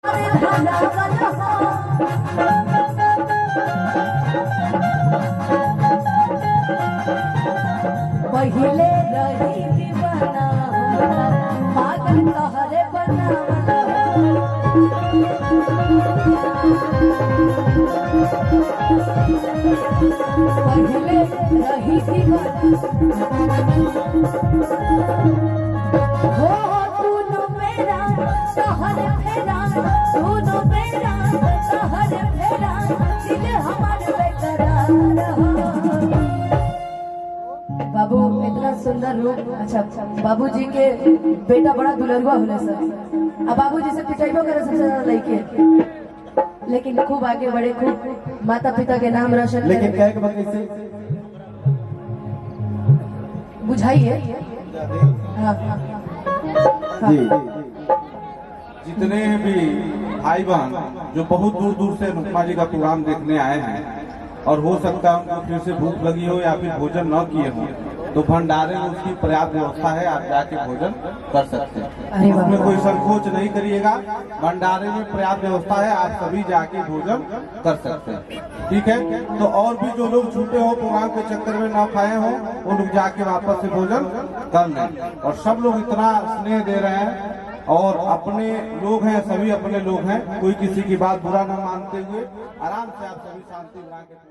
पहिले रही दीवाना पागल तोहरे बनावला पहिले रही दीवाना हो तूनो मेरा तोहरे फेरा तूनो मेरा तोहरे फेरा दिल हमारे बेकरार हो। बाबू इतना सुंदर रूप। अच्छा बाबूजी के बेटा बड़ा दुलरुआ होले सर। अब बाबूजी से पिटाइबो करे सबसे ज्यादा लइके, लेकिन खूब आगे बढ़े, खूब माता पिता के नाम रोशन। लेकिन कहे के कैसे बुझाइए। हाँ जी। जितने भी भाई बहन जो बहुत दूर दूर से रुक्मा जी का प्रोग्राम देखने आए हैं और हो सकता है उनको फिर से भूख लगी हो या फिर भोजन न किए हो, तो भंडारे में उसकी पर्याप्त व्यवस्था है, आप जाके भोजन कर सकते हैं। उसमें कोई संकोच नहीं करिएगा, भंडारे में पर्याप्त व्यवस्था है, आप सभी जाके भोजन कर सकते हैं। ठीक है, तो और भी जो लोग छूटे हो प्रोग्राम के चक्कर में न खाए हो, वो लोग जाके वापस से भोजन कर लें। और सब लोग इतना स्नेह दे रहे हैं और अपने लोग हैं, सभी अपने लोग हैं, कोई किसी की बात बुरा न मानते हुए आराम से आप सभी शांति बना के